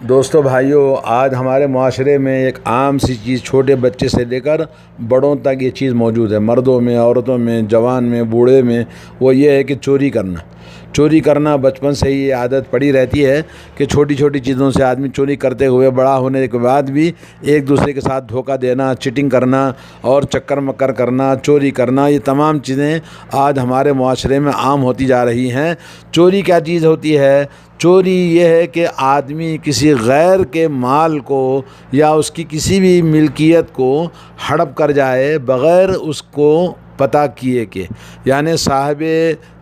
دوستو بھائیوں، آج ہمارے معاشرے میں ایک عام سی چیز چھوٹے بچے سے لے کر بڑوں تک یہ چیز موجود ہے، مردوں میں، عورتوں میں، جوان میں، بوڑھے میں۔ وہ یہ ہے کہ چوری کرنا بچپن سے ہی یہ عادت پڑی رہتی ہے کہ چھوٹی چھوٹی چیزوں سے آدمی چوری کرتے ہوئے بڑا ہونے کے بعد بھی ایک دوسرے کے ساتھ دھوکہ دینا، چیٹنگ کرنا اور چکر مکر کرنا، چوری کرنا، یہ تمام چیزیں آج ہمارے معاشرے میں عام ہوتی جا رہی ہیں۔ چوری کیا چیز ہوتی ہے؟ چوری یہ ہے کہ آدمی کسی غیر کے مال کو یا اس کی کسی بھی ملکیت کو ہڑپ کر جائے بغیر اس کو پتہ کیے کہ، یعنی صاحب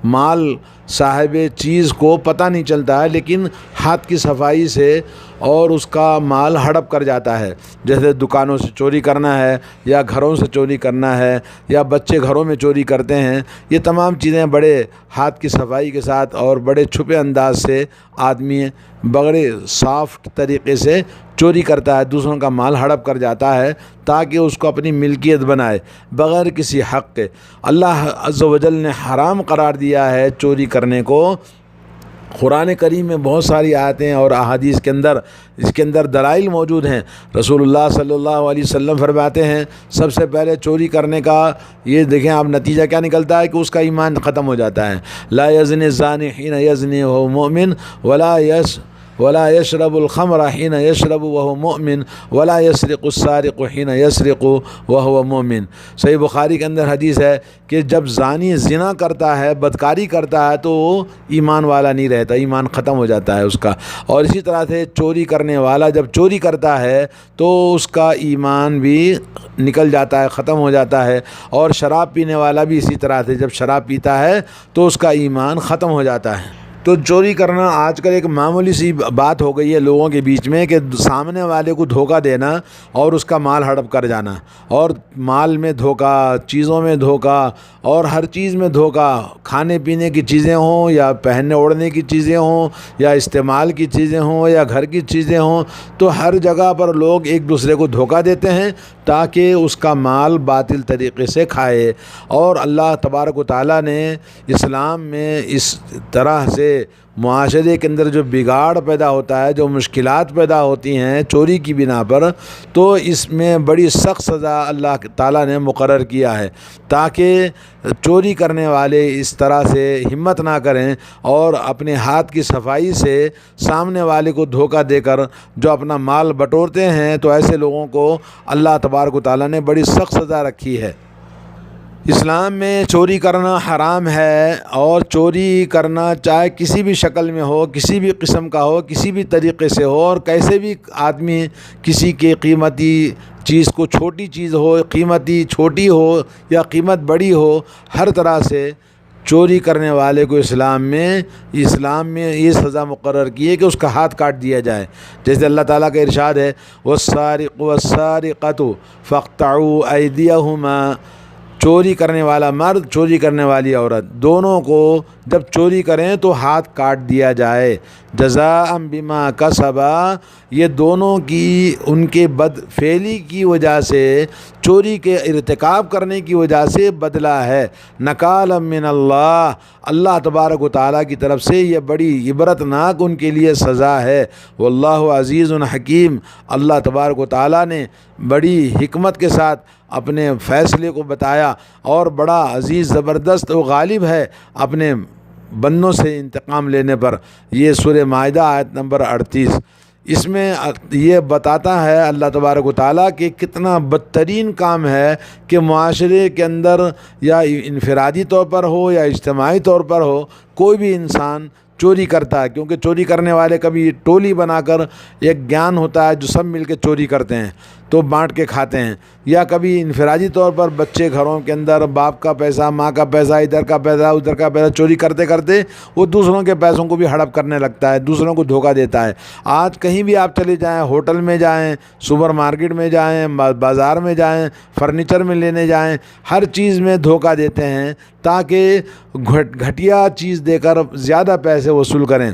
مال، صاحب چیز کو پتہ نہیں چلتا ہے لیکن ہاتھ کی صفائی سے اور اس کا مال ہڑپ کر جاتا ہے۔ جیسے دکانوں سے چوری کرنا ہے یا گھروں سے چوری کرنا ہے یا بچے گھروں میں چوری کرتے ہیں، یہ تمام چیزیں بڑے ہاتھ کی صفائی کے ساتھ اور بڑے چھپے انداز سے آدمی بڑے صاف طریقے سے چوری کرتا ہے، دوسروں کا مال ہڑپ کر جاتا ہے تاکہ اس کو اپنی ملکیت بنائے بغیر کسی حق کے۔ اللہ عز و جل نے حرام قرار دیا ہے چوری کرنے کو۔ قرآن کریم میں بہت ساری آیتیں اور احادیث اس کے اندر دلائل موجود ہیں۔ رسول اللہ صلی اللہ علیہ وسلم فرماتے ہیں سب سے پہلے چوری کرنے کا یہ دیکھیں آپ نتیجہ کیا نکلتا ہے کہ اس کا ایمان ختم ہو جاتا ہے۔ لا یزنی الزانی حین یزنی وہو مؤمن ولا یشرب الخمر حین یشرب وہو مؤمن ولا یسرق السارق حین یسرق وہو مؤمن۔ صحیح بخاری کے اندر حدیث ہے کہ جب زانی زنا کرتا ہے، بدکاری کرتا ہے تو وہ ایمان والا نہیں رہتا، ایمان ختم ہو جاتا ہے اس کا۔ اور اسی طرح سے چوری کرنے والا جب چوری کرتا ہے تو اس کا ایمان بھی نکل جاتا ہے، ختم ہو جاتا ہے۔ اور شراب پینے والا بھی اسی طرح سے جب شراب پیتا ہے تو اس کا ایمان ختم ہو جاتا ہے۔ تو چوری کرنا آج کل ایک معمولی سی بات ہو گئی ہے لوگوں کے بیچ میں کہ سامنے والے کو دھوکہ دینا اور اس کا مال ہڑپ کر جانا، اور مال میں دھوکہ، چیزوں میں دھوکہ اور ہر چیز میں دھوکہ، کھانے پینے کی چیزیں ہوں یا پہننے اوڑھنے کی چیزیں ہوں یا استعمال کی چیزیں ہوں یا گھر کی چیزیں ہوں، تو ہر جگہ پر لوگ ایک دوسرے کو دھوکہ دیتے ہیں تاکہ اس کا مال باطل طریقے سے کھائے۔ اور اللہ تبارک و تعالیٰ نے اسلام میں اس طرح سے معاشرے کے اندر جو بگاڑ پیدا ہوتا ہے، جو مشکلات پیدا ہوتی ہیں چوری کی بنا پر، تو اس میں بڑی سخت سزا اللہ تعالیٰ نے مقرر کیا ہے تاکہ چوری کرنے والے اس طرح سے ہمت نہ کریں اور اپنے ہاتھ کی صفائی سے سامنے والے کو دھوکہ دے کر جو اپنا مال بٹورتے ہیں، تو ایسے لوگوں کو اللہ تبارک و تعالیٰ نے بڑی سخت سزا رکھی ہے۔ اسلام میں چوری کرنا حرام ہے، اور چوری کرنا چاہے کسی بھی شکل میں ہو، کسی بھی قسم کا ہو، کسی بھی طریقے سے ہو، اور کیسے بھی آدمی کسی کے قیمتی چیز کو، چھوٹی چیز ہو، قیمتی چھوٹی ہو یا قیمت بڑی ہو، ہر طرح سے چوری کرنے والے کو اسلام میں یہ سزا مقرر کی ہے کہ اس کا ہاتھ کاٹ دیا جائے۔ جیسے اللہ تعالیٰ کا ارشاد ہے وَالسَّارِقُ وَالسَّارِقَةُ فَاقْطَعُوا أَيْدِيَهُمَا، چوری کرنے والا مرد، چوری کرنے والی عورت، دونوں کو جب چوری کریں تو ہاتھ کاٹ دیا جائے۔ جزاء بما کسبا، یہ دونوں کی ان کے بد فعلی کی وجہ سے، چوری کے ارتکاب کرنے کی وجہ سے بدلہ ہے۔ نکالا من اللہ، اللہ تبارک و تعالیٰ کی طرف سے یہ بڑی عبرتناک ان کے لیے سزا ہے۔ واللہ عزیز حکیم، اللہ تبارک و تعالیٰ نے بڑی حکمت کے ساتھ اپنے فیصلے کو بتایا اور بڑا عزیز، زبردست و غالب ہے اپنے بندوں سے انتقام لینے پر۔ یہ سورہ مائدہ آیت نمبر 38، اس میں یہ بتاتا ہے اللہ تبارک و تعالیٰ کہ کتنا بدترین کام ہے کہ معاشرے کے اندر یا انفرادی طور پر ہو یا اجتماعی طور پر ہو، کوئی بھی انسان چوری کرتا ہے، کیونکہ چوری کرنے والے کبھی ٹولی بنا کر ایک گیان ہوتا ہے جو سب مل کے چوری کرتے ہیں تو بانٹ کے کھاتے ہیں، یا کبھی انفرادی طور پر بچے گھروں کے اندر باپ کا پیسہ، ماں کا پیسہ، ادھر کا پیسہ ادھر کا پیسہ چوری کرتے کرتے وہ دوسروں کے پیسوں کو بھی ہڑپ کرنے لگتا ہے، دوسروں کو دھوکہ دیتا ہے۔ آج کہیں بھی آپ چلے جائیں، ہوٹل میں جائیں، سپر مارکیٹ میں جائیں، بازار میں جائیں، فرنیچر میں لینے جائیں، ہر چیز میں دھوکہ دیتے ہیں تاکہ گھٹیا چیز دے کر زیادہ پیسے وصول کریں۔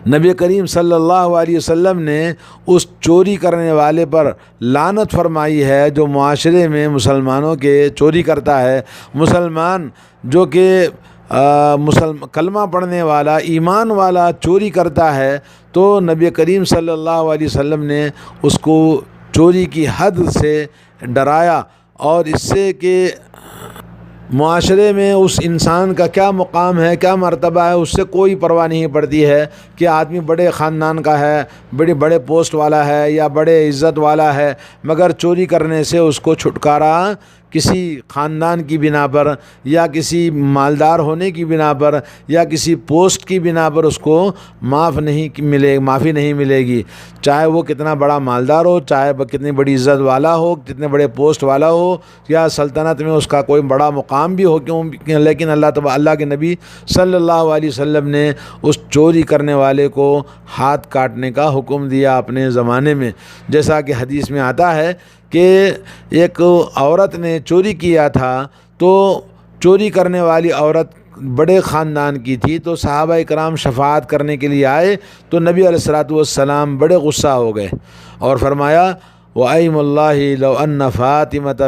نبی کریم صلی اللہ علیہ وسلم نے اس چوری کرنے والے پر لعنت فرمائی ہے جو معاشرے میں مسلمانوں کے چوری کرتا ہے۔ مسلمان جو کہ کلمہ پڑھنے والا ایمان والا چوری کرتا ہے تو نبی کریم صلی اللہ علیہ وسلم نے اس کو چوری کی حد سے ڈرایا، اور اس سے کہ معاشرے میں اس انسان کا کیا مقام ہے، کیا مرتبہ ہے، اس سے کوئی پرواہ نہیں پڑتی ہے کہ آدمی بڑے خاندان کا ہے، بڑے پوسٹ والا ہے یا بڑے عزت والا ہے، مگر چوری کرنے سے اس کو چھٹکارا کسی خاندان کی بنا پر یا کسی مالدار ہونے کی بنا پر یا کسی پوسٹ کی بنا پر اس کو معافی نہیں ملے گی، چاہے وہ کتنا بڑا مالدار ہو، چاہے وہ کتنی بڑی عزت والا ہو، کتنے بڑے پوسٹ والا ہو، یا سلطنت میں اس کا کوئی بڑا مقام بھی ہو، لیکن اللہ کے نبی صلی اللہ علیہ وسلم نے اس چوری کرنے والے کو ہاتھ کاٹنے کا حکم دیا اپنے زمانے میں، جیسا کہ حدیث میں آتا ہے کہ ایک عورت نے چوری کیا تھا، تو چوری کرنے والی عورت بڑے خاندان کی تھی، تو صحابہ کرام شفاعت کرنے کے لیے آئے تو نبی علیہ الصلوۃ والسلام بڑے غصہ ہو گئے اور فرمایا وَأَيْمُ اللَّهِ لَوْ أَنَّ فَاطِمَةَ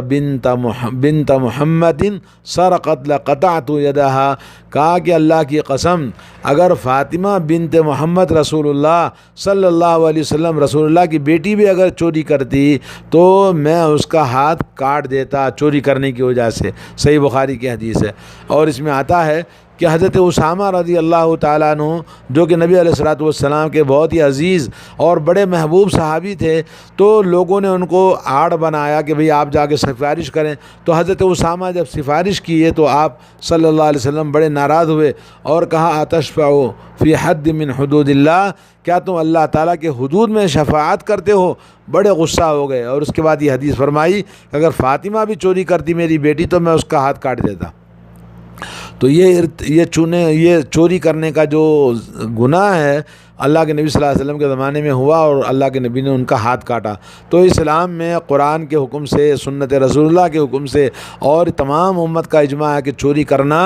بِنْتَ مُحَمَّدٍ سَرَقَتْ لَقَطَعْتُ يَدَهَا، کہا کہ اللہ کی قسم اگر فاطمہ بنت محمد رسول اللہ صلی اللہ علیہ وسلم رسول اللہ کی بیٹی بھی اگر چوری کرتی تو میں اس کا ہاتھ کاٹ دیتا چوری کرنے کی وجہ سے، صحیح بخاری کی حدیث ہے۔ اور اس میں آتا ہے کہ حضرت اسامہ رضی اللہ تعالیٰ عنہ جو کہ نبی علیہ الصلوۃ والسلام کے بہت ہی عزیز اور بڑے محبوب صحابی تھے، تو لوگوں نے ان کو آڑ بنایا کہ بھئی آپ جا کے سفارش کریں، تو حضرت اسامہ جب سفارش کیے تو آپ صلی اللہ علیہ وسلم بڑے ناراض ہوئے اور کہا اتشفعوا فی حد من حدود اللہ، کیا تم اللہ تعالیٰ کے حدود میں شفاعت کرتے ہو؟ بڑے غصہ ہو گئے، اور اس کے بعد یہ حدیث فرمائی کہ اگر فاطمہ بھی چوری کرتی میری بیٹی تو میں اس کا ہاتھ کاٹ دیتا۔ تو یہ چوری کرنے کا جو گناہ ہے اللہ کے نبی صلی اللہ علیہ وسلم کے زمانے میں ہوا اور اللہ کے نبی نے ان کا ہاتھ کاٹا۔ تو اسلام میں قرآن کے حکم سے، سنت رسول اللہ کے حکم سے اور تمام امت کا اجماع ہے کہ چوری کرنا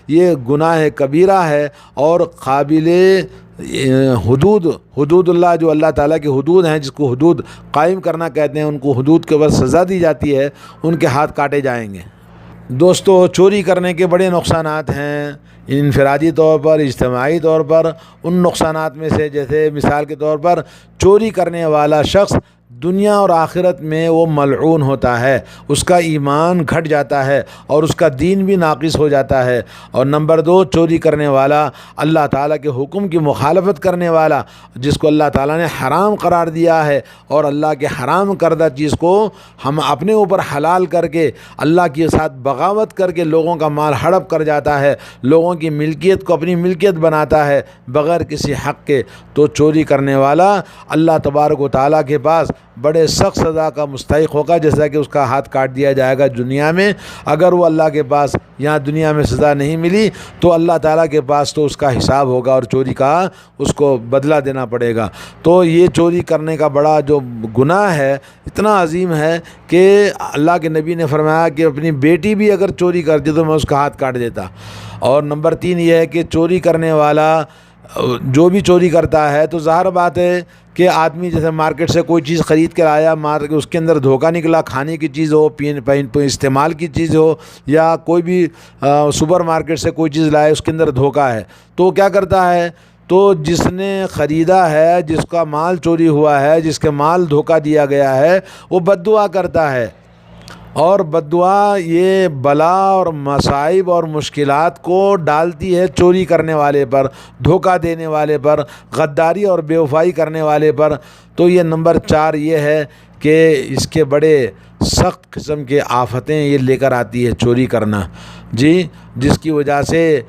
یہ گناہ کبیرہ ہے اور قابل حدود اللہ، جو اللہ تعالیٰ کی حدود ہیں، جس کو حدود قائم کرنا کہتے ہیں، ان کو حدود کے اوپر سزا دی جاتی ہے، ان کے ہاتھ کاٹے جائیں گے۔ دوستو، چوری کرنے کے بڑے نقصانات ہیں، انفرادی طور پر، اجتماعی طور پر۔ ان نقصانات میں سے جیسے مثال کے طور پر چوری کرنے والا شخص دنیا اور آخرت میں وہ ملعون ہوتا ہے، اس کا ایمان گھٹ جاتا ہے اور اس کا دین بھی ناقص ہو جاتا ہے۔ اور نمبر 2، چوری کرنے والا، اللہ تعالیٰ کے حکم کی مخالفت کرنے والا، جس کو اللہ تعالیٰ نے حرام قرار دیا ہے اور اللہ کے حرام کردہ چیز کو ہم اپنے اوپر حلال کر کے اللہ کے ساتھ بغاوت کر کے لوگوں کا مال ہڑپ کر جاتا ہے، لوگوں کی ملکیت کو اپنی ملکیت بناتا ہے بغیر کسی حق کے، تو چوری کرنے والا اللہ تبارک و تعالیٰ کے پاس بڑے سخت سزا کا مستحق ہوگا، جیسا کہ اس کا ہاتھ کاٹ دیا جائے گا دنیا میں۔ اگر وہ اللہ کے پاس یہاں دنیا میں سزا نہیں ملی تو اللہ تعالیٰ کے پاس تو اس کا حساب ہوگا اور چوری کا اس کو بدلہ دینا پڑے گا۔ تو یہ چوری کرنے کا بڑا جو گناہ ہے اتنا عظیم ہے کہ اللہ کے نبی نے فرمایا کہ اپنی بیٹی بھی اگر چوری کرتی تو میں اس کا ہاتھ کاٹ دیتا۔ اور نمبر 3 یہ ہے کہ چوری کرنے والا جو بھی چوری کرتا ہے تو ظاہر بات ہے کہ آدمی جیسے مارکیٹ سے کوئی چیز خرید کر آیا، اس کے اندر دھوکہ نکلا، کھانے کی چیز ہو، استعمال کی چیز ہو، یا کوئی بھی سپر مارکیٹ سے کوئی چیز لائے اس کے اندر دھوکہ ہے، تو کیا کرتا ہے؟ تو جس نے خریدا ہے، جس کا مال چوری ہوا ہے، جس کے مال دھوکہ دیا گیا ہے، وہ بد دعا کرتا ہے، اور بد دعا یہ بلا اور مصائب اور مشکلات کو ڈالتی ہے چوری کرنے والے پر، دھوکہ دینے والے پر، غداری اور بے وفائی کرنے والے پر۔ تو یہ نمبر 4 یہ ہے کہ اس کے بڑے سخت قسم کے آفتیں یہ لے کر آتی ہے چوری کرنا، جس کی وجہ سے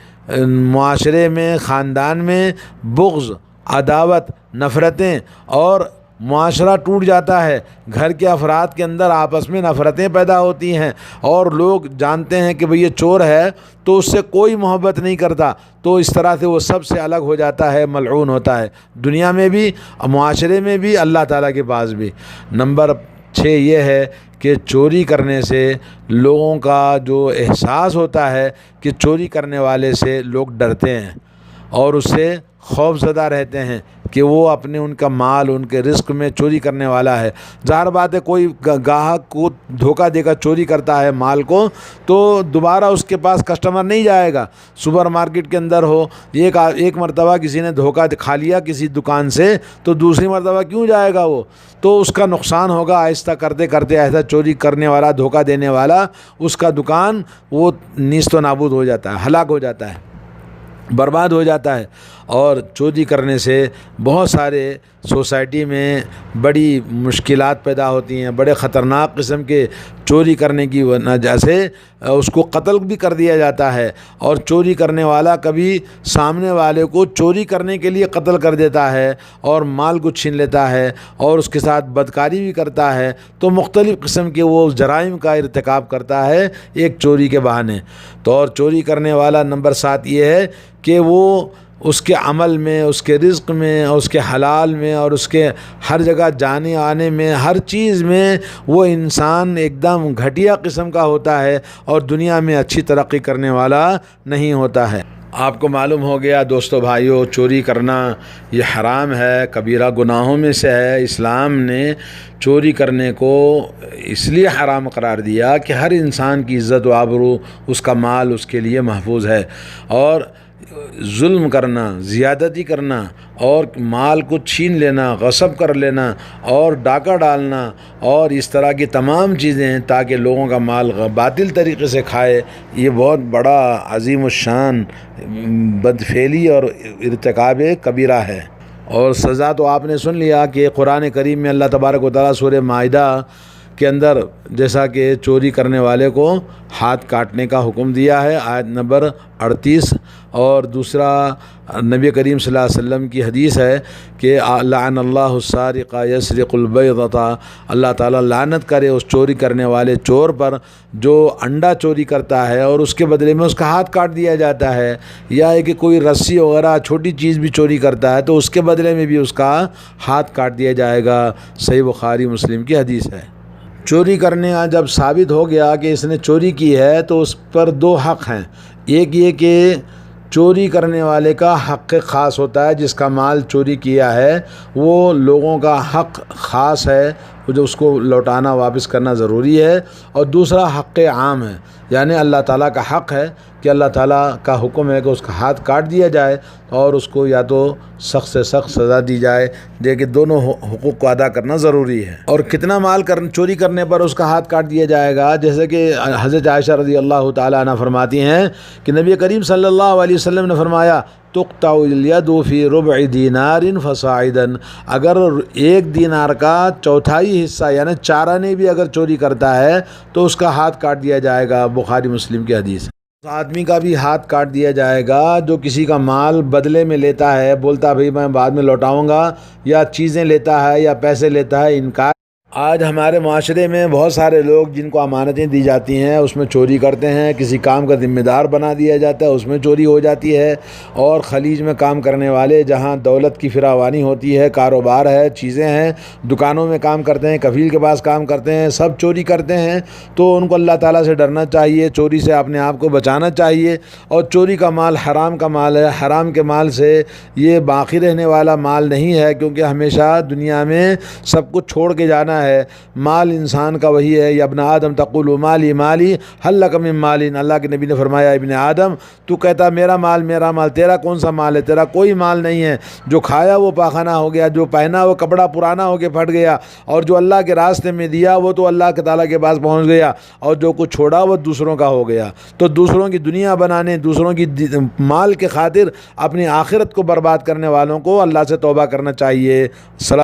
معاشرے میں، خاندان میں بغض، عداوت، نفرتیں اور معاشرہ ٹوٹ جاتا ہے، گھر کے افراد کے اندر آپس میں نفرتیں پیدا ہوتی ہیں، اور لوگ جانتے ہیں کہ بھئی یہ چور ہے تو اس سے کوئی محبت نہیں کرتا، تو اس طرح سے وہ سب سے الگ ہو جاتا ہے، ملعون ہوتا ہے، دنیا میں بھی، معاشرے میں بھی، اللہ تعالیٰ کے پاس بھی۔ نمبر 6 یہ ہے کہ چوری کرنے سے لوگوں کا جو احساس ہوتا ہے کہ چوری کرنے والے سے لوگ ڈرتے ہیں اور اس سے خوف زدہ رہتے ہیں کہ وہ اپنے ان کا مال ان کے رزق میں چوری کرنے والا ہے۔ ظاہر بات ہے کوئی گاہک کو دھوکہ دے کر چوری کرتا ہے مال کو تو دوبارہ اس کے پاس کسٹمر نہیں جائے گا۔ سپر مارکیٹ کے اندر ہو، ایک مرتبہ کسی نے دھوکہ کھا لیا کسی دکان سے تو دوسری مرتبہ کیوں جائے گا وہ؟ تو اس کا نقصان ہوگا، آہستہ کرتے کرتے ایسا چوری کرنے والا، دھوکہ دینے والا، اس کا دکان وہ نیست و نابود ہو جاتا ہے، ہلاک ہو جاتا ہے، برباد ہو جاتا ہے۔ اور چوری کرنے سے بہت سارے سوسائٹی میں بڑی مشکلات پیدا ہوتی ہیں، بڑے خطرناک قسم کے چوری کرنے کی وجہ سے اس کو قتل بھی کر دیا جاتا ہے، اور چوری کرنے والا کبھی سامنے والے کو چوری کرنے کے لیے قتل کر دیتا ہے اور مال کو چھین لیتا ہے اور اس کے ساتھ بدکاری بھی کرتا ہے، تو مختلف قسم کے وہ جرائم کا ارتکاب کرتا ہے ایک چوری کے بہانے۔ تو اور چوری کرنے والا نمبر 7 یہ ہے کہ وہ اس کے عمل میں، اس کے رزق میں، اس کے حلال میں اور اس کے ہر جگہ جانے آنے میں، ہر چیز میں وہ انسان ایک دم گھٹیا قسم کا ہوتا ہے اور دنیا میں اچھی ترقی کرنے والا نہیں ہوتا ہے۔ آپ کو معلوم ہو گیا دوستو بھائیو، چوری کرنا یہ حرام ہے، کبیرہ گناہوں میں سے ہے۔ اسلام نے چوری کرنے کو اس لیے حرام قرار دیا کہ ہر انسان کی عزت و آبرو، اس کا مال اس کے لیے محفوظ ہے، اور ظلم کرنا، زیادتی کرنا اور مال کو چھین لینا، غصب کر لینا اور ڈاکہ ڈالنا اور اس طرح کی تمام چیزیں تاکہ لوگوں کا مال باطل طریقے سے کھائے، یہ بہت بڑا عظیم الشان بدفعلی اور ارتکاب کبیرہ ہے۔ اور سزا تو آپ نے سن لیا کہ قرآن کریم میں اللہ تبارک و تعالیٰ سورہ مائدہ کے اندر جیسا کہ چوری کرنے والے کو ہاتھ کاٹنے کا حکم دیا ہے، آیت نمبر 38۔ اور دوسرا نبی کریم صلی اللہ علیہ وسلم کی حدیث ہے کہ لعن اللہ السارق یسرق البیضۃ، اللہ تعالیٰ لعنت کرے اس چوری کرنے والے چور پر جو انڈا چوری کرتا ہے اور اس کے بدلے میں اس کا ہاتھ کاٹ دیا جاتا ہے، یا کہ کوئی رسی وغیرہ چھوٹی چیز بھی چوری کرتا ہے تو اس کے بدلے میں بھی اس کا ہاتھ کاٹ دیا جائے گا۔ صحیح بخاری مسلم کی حدیث ہے۔ چوری کرنے کا جب ثابت ہو گیا کہ اس نے چوری کی ہے تو اس پر 2 حق ہیں۔ ایک یہ کہ چوری کرنے والے کا حق خاص ہوتا ہے، جس کا مال چوری کیا ہے وہ لوگوں کا حق خاص ہے، جو اس کو لوٹانا واپس کرنا ضروری ہے۔ اور دوسرا حق عام ہے، یعنی اللہ تعالیٰ کا حق ہے کہ اللہ تعالیٰ کا حکم ہے کہ اس کا ہاتھ کاٹ دیا جائے اور اس کو یا تو سخت سے سخت سزا دی جائے، لیکن دونوں حقوق کو ادا کرنا ضروری ہے۔ اور کتنا مال چوری کرنے پر اس کا ہاتھ کاٹ دیا جائے گا، جیسے کہ حضرت عائشہ رضی اللہ تعالیٰ عنہ فرماتی ہیں کہ نبی کریم صلی اللہ علیہ وسلم نے فرمایا تقطع الید فی ربع دینار فصاعدا، اگر 1 دینار کا چوتھائی حصہ یعنی 4 آنے بھی اگر چوری کرتا ہے تو اس کا ہاتھ کاٹ دیا جائے گا، بخاری مسلم کی حدیث ہے۔ اس آدمی کا بھی ہاتھ کاٹ دیا جائے گا جو کسی کا مال بدلے میں لیتا ہے، بولتا ہے بھئی میں بعد میں لوٹاؤں گا، یا چیزیں لیتا ہے یا پیسے لیتا ہے، انکار۔ آج ہمارے معاشرے میں بہت سارے لوگ جن کو امانتیں دی جاتی ہیں اس میں چوری کرتے ہیں، کسی کام کا ذمہ دار بنا دیا جاتا ہے اس میں چوری ہو جاتی ہے، اور خلیج میں کام کرنے والے جہاں دولت کی فراوانی ہوتی ہے، کاروبار ہے، چیزیں ہیں، دکانوں میں کام کرتے ہیں، کفیل کے پاس کام کرتے ہیں، سب چوری کرتے ہیں۔ تو ان کو اللہ تعالیٰ سے ڈرنا چاہیے، چوری سے اپنے آپ کو بچانا چاہیے، اور چوری کا مال حرام کا مال ہے، حرام کے مال سے یہ باقی رہنے والا مال نہیں ہے، کیونکہ ہمیشہ دنیا میں سب کچھ چھوڑ کے جانا ہے۔ مال انسان کا وہی ہے، یا ابن آدم تقول مالی مالی حل لک من مال، اللہ کے نبی نے فرمایا ابن آدم تو کہتا میرا مال میرا مال، تیرا کون سا مال ہے؟ تیرا کوئی مال نہیں ہے، جو کھایا وہ پاخانہ ہو گیا، جو پہنا وہ کپڑا پرانا ہو کے پھٹ گیا، اور جو اللہ کے راستے میں دیا وہ تو اللہ کے تعالیٰ کے پاس پہنچ گیا، اور جو کچھ چھوڑا وہ دوسروں کا ہو گیا۔ تو دوسروں کی دنیا بنانے، دوسروں کی مال کے خاطر اپنی آخرت کو برباد کرنے والوں کو اللہ سے توبہ کرنا چاہیے۔